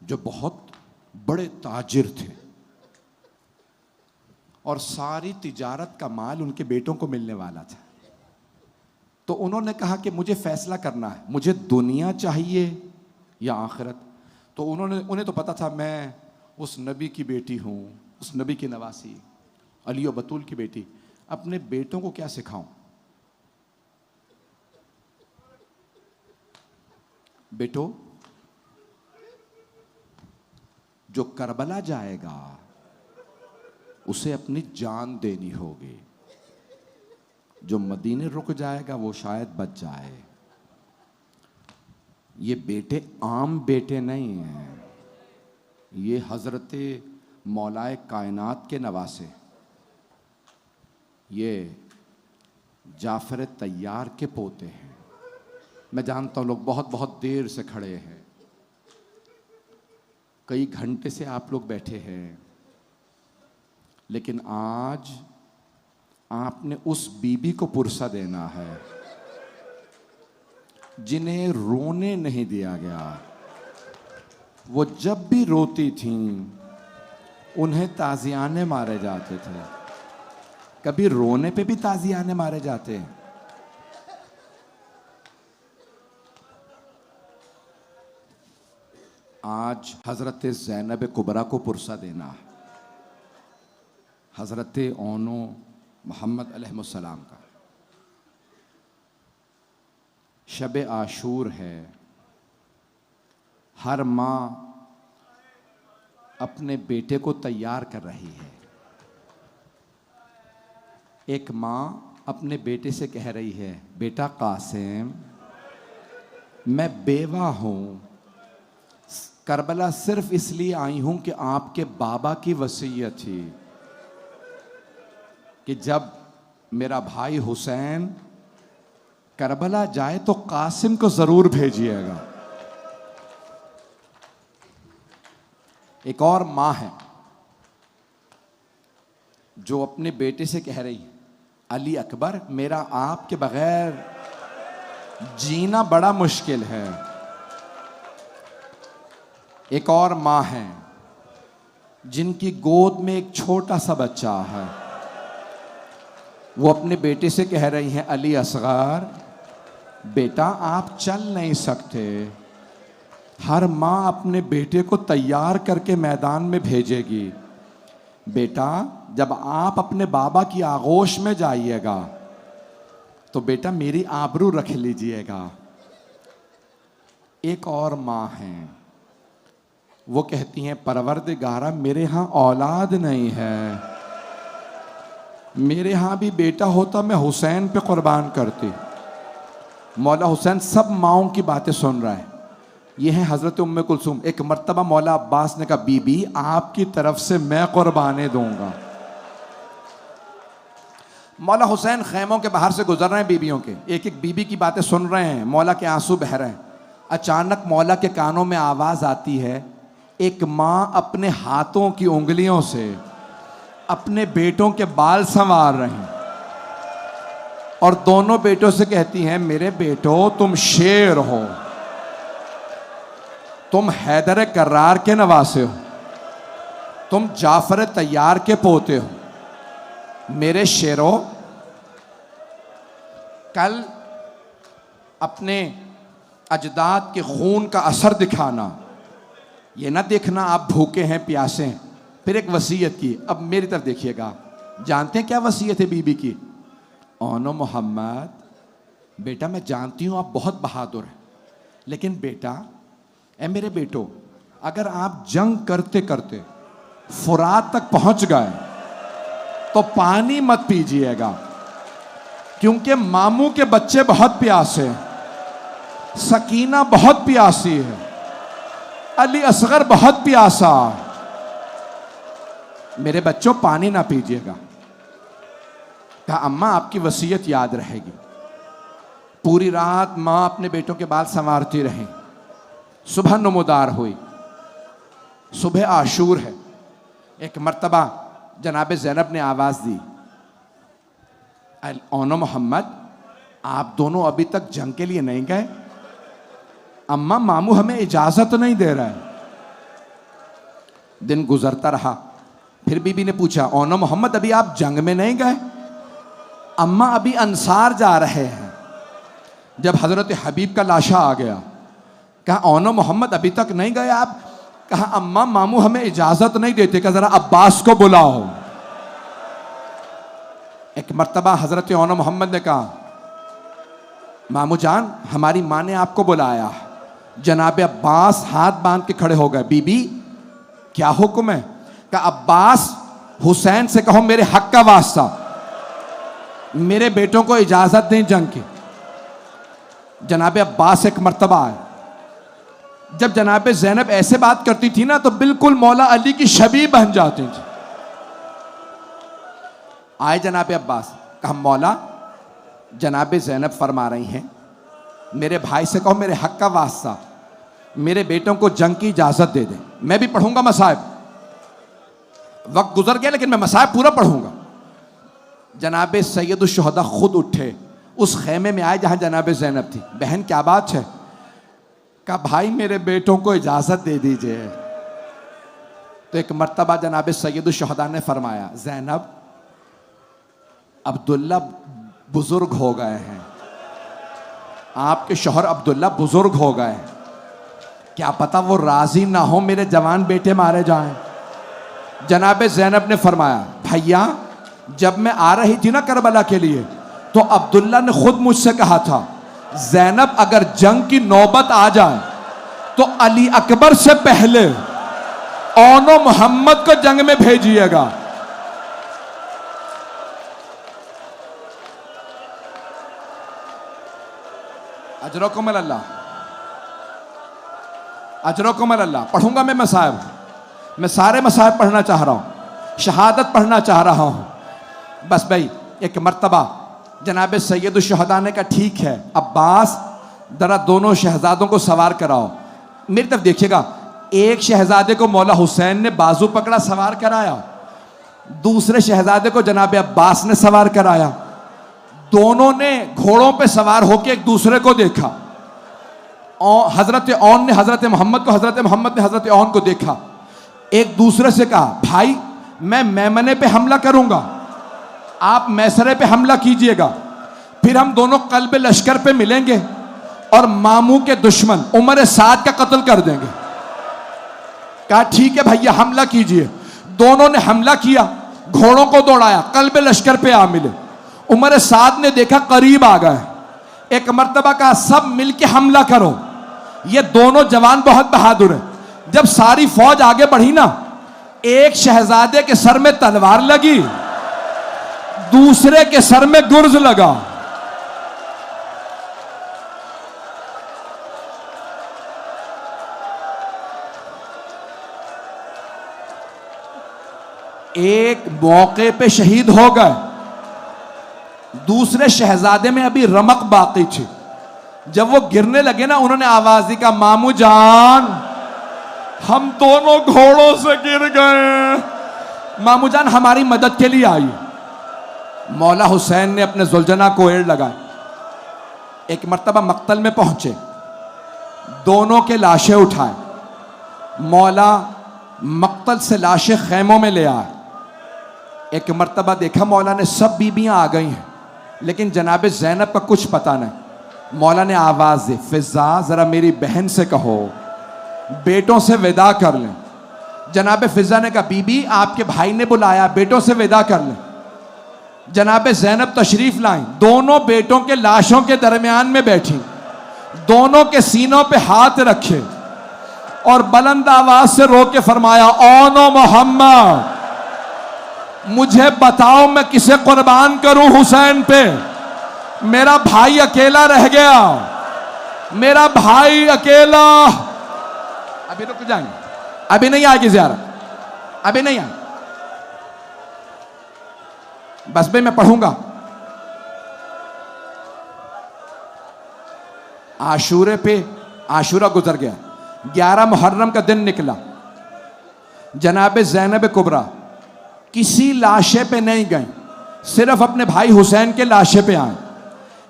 जो बहुत बड़े ताजिर थे और सारी तिजारत का माल उनके बेटों को मिलने वाला था। तो उन्होंने कहा कि मुझे फैसला करना है, मुझे दुनिया चाहिए या आखिरत। तो उन्हें तो पता था मैं उस नबी की बेटी हूँ, उस नबी की नवासी, अली और बतूल की बेटी, अपने बेटों को क्या सिखाऊं। बेटो, जो करबला जाएगा उसे अपनी जान देनी होगी, जो मदीने रुक जाएगा वो शायद बच जाए। ये बेटे आम बेटे नहीं हैं, ये हजरत मौलाए कायनात के नवासे, ये जाफर तैयार के पोते हैं। मैं जानता हूं लोग बहुत बहुत देर से खड़े हैं, कई घंटे से आप लोग बैठे हैं, लेकिन आज आपने उस बीबी को पुरसा देना है जिन्हें रोने नहीं दिया गया, वो जब भी रोती थीं उन्हें ताजियाने मारे जाते थे। कभी रोने पे भी ताजियाने मारे जाते हैं। आज हजरत ज़ैनब कुबरा को पुरसा देना है, हजरत ओनो मोहम्मद अलैहिस्सलाम का शब आशूर है। हर माँ अपने बेटे को तैयार कर रही है। एक माँ अपने बेटे से कह रही है, बेटा कासिम, मैं बेवा हूँ, करबला सिर्फ इसलिए आई हूँ कि आपके बाबा की वसीयत थी कि जब मेरा भाई हुसैन करबला जाए तो कासिम को जरूर भेजिएगा। एक और माँ है जो अपने बेटे से कह रही है, अली अकबर, मेरा आपके बगैर जीना बड़ा मुश्किल है। एक और माँ है जिनकी गोद में एक छोटा सा बच्चा है। वो अपने बेटे से कह रही हैं, अली असगर, बेटा आप चल नहीं सकते। हर माँ अपने बेटे को तैयार करके मैदान में भेजेगी। बेटा जब आप अपने बाबा की आगोश में जाइएगा तो बेटा मेरी आबरू रख लीजिएगा। एक और माँ हैं, वो कहती हैं, परवरदिगारा मेरे यहाँ औलाद नहीं है, मेरे यहाँ भी बेटा होता मैं हुसैन पे कुर्बान करती। मौला हुसैन सब माओं की बातें सुन रहा है। ये है हजरत उम्मे कुलसूम। एक मर्तबा मौला अब्बास ने कहा, बीबी आपकी तरफ से मैं कुर्बानी दूंगा। मौला हुसैन खैमों के बाहर से गुजर रहे हैं बीबियों के, एक एक बीबी की बातें सुन रहे हैं, मौला के आंसू बह रहे हैं। अचानक मौला के कानों में आवाज आती है, एक माँ अपने हाथों की उंगलियों से अपने बेटों के बाल संवार रही हैं और दोनों बेटों से कहती हैं, मेरे बेटो तुम शेर हो, तुम हैदर कर्रार के नवासे हो, तुम जाफर तैयार के पोते हो, मेरे शेरों, कल अपने अजदाद के खून का असर दिखाना, ये ना देखना आप भूखे हैं प्यासे हैं। फिर एक वसीयत की, अब मेरी तरफ देखिएगा। जानते हैं क्या वसीयत है बीबी की? ओनो मोहम्मद, बेटा मैं जानती हूँ आप बहुत बहादुर हैं, लेकिन बेटा, ए मेरे बेटो, अगर आप जंग करते करते फुरात तक पहुंच गए तो पानी मत पीजिएगा, क्योंकि मामू के बच्चे बहुत प्यासे हैं, सकीना बहुत प्यासी है, अली असगर बहुत प्यासा। मेरे बच्चों पानी ना पीजिएगा। कहा, अम्मा आपकी वसीयत याद रहेगी। पूरी रात मां अपने बेटों के बाल संवारती रही। सुबह नमोदार हुई, सुबह आशूर है। एक मर्तबा जनाब ज़ैनब ने आवाज दी, ओनो मोहम्मद, आप दोनों अभी तक जंग के लिए नहीं गए? अम्मा मामू हमें इजाजत नहीं दे रहा है। दिन गुजरता रहा, फिर बीबी ने पूछा, ओनो मोहम्मद अभी आप जंग में नहीं गए? अम्मा अभी अंसार जा रहे हैं। जब हजरत हबीब का लाशा आ गया, कहा, ओनो मोहम्मद अभी तक नहीं गए आप? कहा, अम्मा मामू हमें इजाजत नहीं देते, कहा जरा अब्बास को बुलाओ। एक मर्तबा हजरत ओनो मोहम्मद ने कहा, मामू जान, हमारी माँ ने आपको बुलाया। जनाब अब्बास हाथ बांध के खड़े हो गए। बीबी क्या हुक्म है? कहा, अब्बास हुसैन से कहो मेरे हक का वास्ता मेरे बेटों को इजाजत दें जंग की। जनाब अब्बास एक मर्तबा आए। जब जनाब ज़ैनब ऐसे बात करती थी ना, तो बिल्कुल मौला अली की शबीह बन जाती थी। आए जनाब अब्बास, कहा, मौला जनाब ज़ैनब फरमा रही हैं, मेरे भाई से कहो मेरे हक का वास्ता मेरे बेटों को जंग की इजाजत दे दें। मैं भी पढ़ूंगा मसाइब। वक्त गुजर गया लेकिन मैं मसाइब पूरा पढ़ूंगा। जनाब सैयदुश शुहदा खुद उठे, उस खेमे में आए जहां जनाब ज़ैनब थी। बहन क्या बात है? कहा भाई मेरे बेटों को इजाजत दे दीजिए। तो एक मर्तबा जनाब सैयद शुहदा ने फरमाया, ज़ैनब अब्दुल्ला बुजुर्ग हो गए हैं, आपके शौहर अब्दुल्ला बुजुर्ग हो गए हैं, क्या पता वो राजी ना हो मेरे जवान बेटे मारे जाएं। जनाब ज़ैनब ने फरमाया, भैया जब मैं आ रही थी ना करबला के लिए, तो अब्दुल्ला ने खुद मुझसे कहा था, ज़ैनब अगर जंग की नौबत आ जाए तो अली अकबर से पहले औनो मोहम्मद को जंग में भेजिएगा। अजरकुम अल्लाह, अजरकुम अल्लाह। पढ़ूंगा मैं मसाइब, मैं सारे मसाइब पढ़ना चाह रहा हूं, शहादत पढ़ना चाह रहा हूं। बस भाई एक मर्तबा जनाब सैयद शुहदा ने कहा, ठीक है अब्बास जरा दोनों शहजादों को सवार कराओ। मेरी तरफ देखिएगा, एक शहजादे को मौला हुसैन ने बाजू पकड़ा सवार कराया, दूसरे शहजादे को जनाब अब्बास ने सवार कराया। दोनों ने घोड़ों पे सवार होकर एक दूसरे को देखा। हजरत औन ने हजरत मोहम्मद को, हजरत मोहम्मद ने हजरत औन को देखा। एक दूसरे से कहा, भाई मैं मैमने पे हमला करूंगा, आप मैसरे पे हमला कीजिएगा, फिर हम दोनों कल्ब लश्कर पे मिलेंगे और मामू के दुश्मन उमर साद का कत्ल कर देंगे। कहा ठीक है भैया हमला कीजिए। दोनों ने हमला किया, घोड़ों को दौड़ाया, कल्ब लश्कर पे आ मिले। उमर साद ने देखा करीब आ गए, एक मर्तबा कहा सब मिलके हमला करो। ये दोनों जवान बहुत बहादुर है। जब सारी फौज आगे बढ़ी ना, एक शहजादे के सर में तलवार लगी, दूसरे के सर में गुर्ज लगा। एक मौके पे शहीद हो गए, दूसरे शहजादे में अभी रमक बाकी थी। जब वो गिरने लगे ना, उन्होंने आवाज दी, का मामू जान हम दोनों घोड़ों से गिर गए, मामू जान हमारी मदद के लिए आई। मौला हुसैन ने अपने जुलझना को एड़ लगाए। एक मर्तबा मक्तल में पहुंचे, दोनों के लाशें उठाए, मौला मक्तल से लाशें खैमों में ले आए। एक मर्तबा देखा मौला ने सब बीबियां आ गई हैं, लेकिन जनाब ज़ैनब का कुछ पता नहीं। मौला ने आवाज दी, फिजा जरा मेरी बहन से कहो बेटों से विदा कर लें। जनाब फिजा ने कहा, बीबी आपके भाई ने बुलाया, बेटों से विदा कर लें। जनाब ज़ैनब तशरीफ लाई, दोनों बेटों के लाशों के दरमियान में बैठी, दोनों के सीनों पे हाथ रखे और बुलंद आवाज से रो के फरमाया, औनो मोहम्मद मुझे बताओ मैं किसे कुर्बान करूं हुसैन पे। मेरा भाई अकेला रह गया, मेरा भाई अकेला। अभी रुक जाएंगे, अभी नहीं आएगी ज़ियारत, अभी नहीं आए, बस भाई मैं पढ़ूंगा। आशूरे पे, आशूरा गुजर गया, 11 मुहर्रम का दिन निकला। जनाब ज़ैनब कुबरा किसी लाशे पे नहीं गए, सिर्फ अपने भाई हुसैन के लाशे पे आए।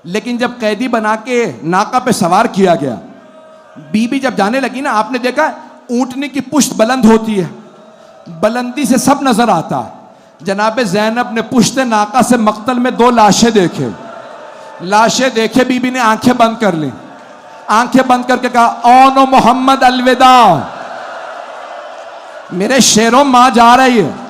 लेकिन जब कैदी बना के नाका पे सवार किया गया, बीबी जब जाने लगी ना, आपने देखा ऊंटनी की पुश्त बुलंद होती है, बुलंदी से सब नजर आता है। जनाब ज़ैनब ने पुश्त नाका से मक्तल में 2 लाशें देखे, लाशें देखे बीबी ने आंखें बंद कर ली, आंखें बंद करके कहा, औनो मोहम्मद अलविदा, मेरे शेरों मां जा रही है।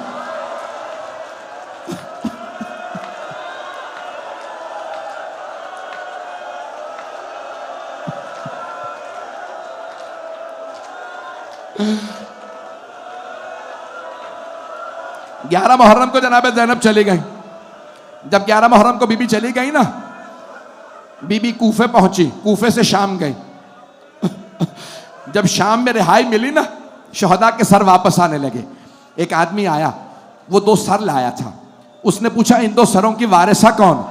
ग्यारह मुहर्रम को जनाब ज़ैनब चली गई। जब 11 मुहर्रम को बीबी चली गई ना, बीबी कूफे पहुंची, कूफे से शाम गई। जब शाम में रिहाई मिली ना, शहदा के सर वापस आने लगे। एक आदमी आया, वो 2 सर लाया था। उसने पूछा, इन 2 सरों की वारिसा कौन?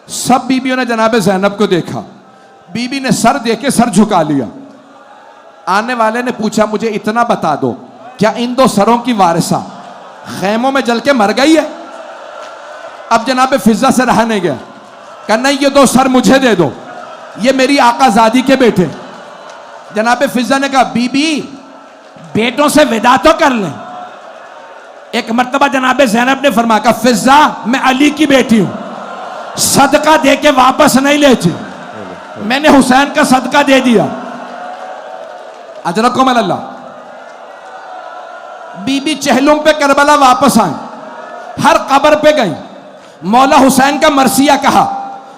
सब बीबियों ने जनाब ज़ैनब को देखा, बीबी ने सर देके सर झुका लिया। आने वाले ने पूछा, मुझे इतना बता दो, क्या इन 2 सरों की वारिसा खैमों में जल के मर गई है? अब जनाब फिजा से रहा नहीं गया, कहना ये 2 सर मुझे दे दो, ये मेरी आकाजादी के बेटे। जनाब फिजा ने कहा बीबी बेटों से विदा तो कर लें। एक मर्तबा जनाब ज़ैनब ने फरमाया, कहा फिजा मैं अली की बेटी हूं, सदका दे के वापस नहीं लेती, मैंने हुसैन का सदका दे दिया। अजरकुम अल्लाह। बीबी चहलुम पे करबला वापस आई, हर कब्र पे गई, मौला हुसैन का मरसिया कहा,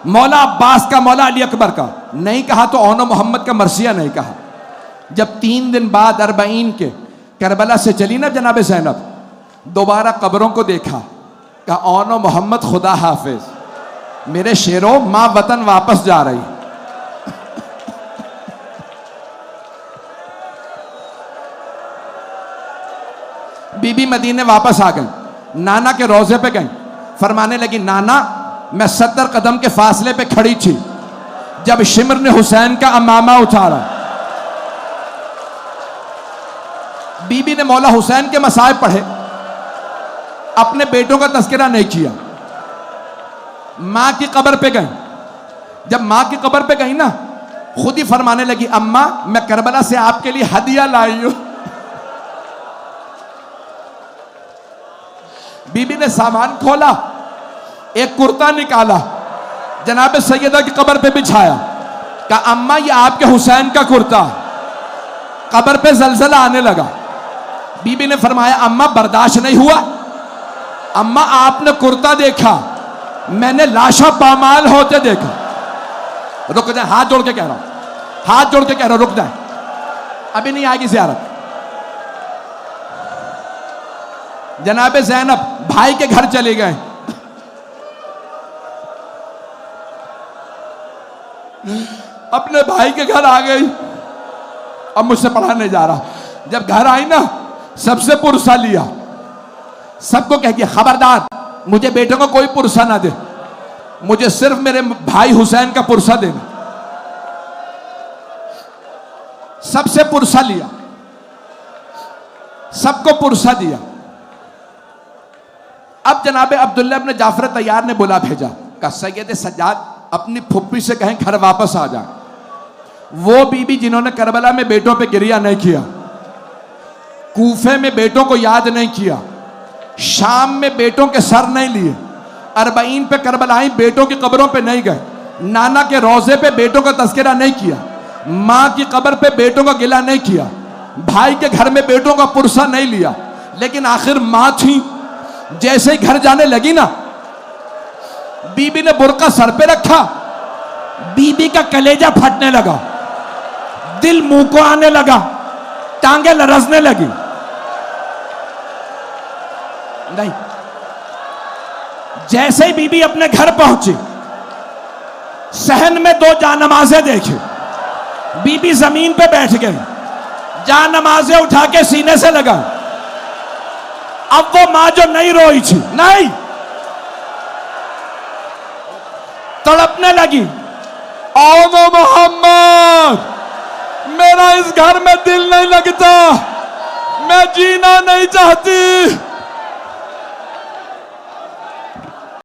मौला अब्बास का, मौला अली अकबर का नहीं कहा, तो औनो मोहम्मद का मरसिया नहीं कहा। जब 3 दिन बाद अरबईन के करबला से चली ना जनाब ज़ैनब, दोबारा कब्रों को देखा, कहा औनो मोहम्मद खुदा हाफिज, मेरे शेरों मां वतन वापस जा रही। बीबी मदीने वापस आ गई, नाना के रोजे पे गई, फरमाने लगी नाना मैं 70 कदम के फासले पे खड़ी थी जब शिमर ने हुसैन का अमामा उतारा। बीबी ने मौला हुसैन के मसाइब पढ़े, अपने बेटों का तस्करा नहीं किया। मां की कब्र पे गई, जब मां की कब्र पे गई ना, खुद ही फरमाने लगी अम्मा मैं करबला से आपके लिए हदिया लाई हूं। बीबी ने सामान खोला, एक कुर्ता निकाला, जनाब सैयदा की कब्र पे बिछाया, कहा अम्मा ये आपके हुसैन का कुर्ता। कब्र पे जलजला आने लगा। बीबी ने फरमाया अम्मा बर्दाश्त नहीं हुआ, अम्मा आपने कुर्ता देखा, मैंने लाशा पामाल होते देखा। रुक जाए, हाथ जोड़ के कह रहा हूं, हाथ जोड़ के कह रहा हूं, रुक जाए, अभी नहीं आएगी ज़ियारत। जनाब ज़ैनब भाई के घर चले गए, अपने भाई के घर आ गई, अब मुझसे पढ़ा नहीं जा रहा। जब घर आई ना, सबसे पुरसा लिया, सबको कह दिया खबरदार मुझे बेटों को कोई पुरसा ना दे, मुझे सिर्फ मेरे भाई हुसैन का पुरसा देना। सबसे पुरसा लिया, सबको पुरसा दिया। अब जनाब अब्दुल्ला इब्न जाफर तैयार ने बुला भेजा, कहा सैयद सज्जाद अपनी फुप्पी से कहें घर वापस आ जाए। वो बीबी जिन्होंने करबला में बेटों पे गिरिया नहीं किया, कूफे में बेटों को याद नहीं किया, शाम में बेटों के सर नहीं लिए, अरबईन पे करबलाई बेटों की कब्रों पे नहीं गए, नाना के रोजे पे बेटों का तस्करा नहीं किया, माँ की कब्र पे बेटों का गिला नहीं किया, भाई के घर में बेटों का पुरसा नहीं लिया, लेकिन आखिर माँ थी, जैसे ही घर जाने लगी ना, बीबी ने बुर्का सर पे रखा, बीबी का कलेजा फटने लगा, दिल मुंह को आने लगा, टांगे लरजने लगी। नहीं, जैसे ही बीबी अपने घर पहुंची, सहन में 2 जानमाजें देखी, बीबी जमीन पे बैठ गई, जानमाजें उठा के सीने से लगा। अब वो मां जो नहीं रोई थी, नहीं, तड़पने लगी, आओ मोहम्मद मेरा इस घर में दिल नहीं लगता, मैं जीना नहीं चाहती।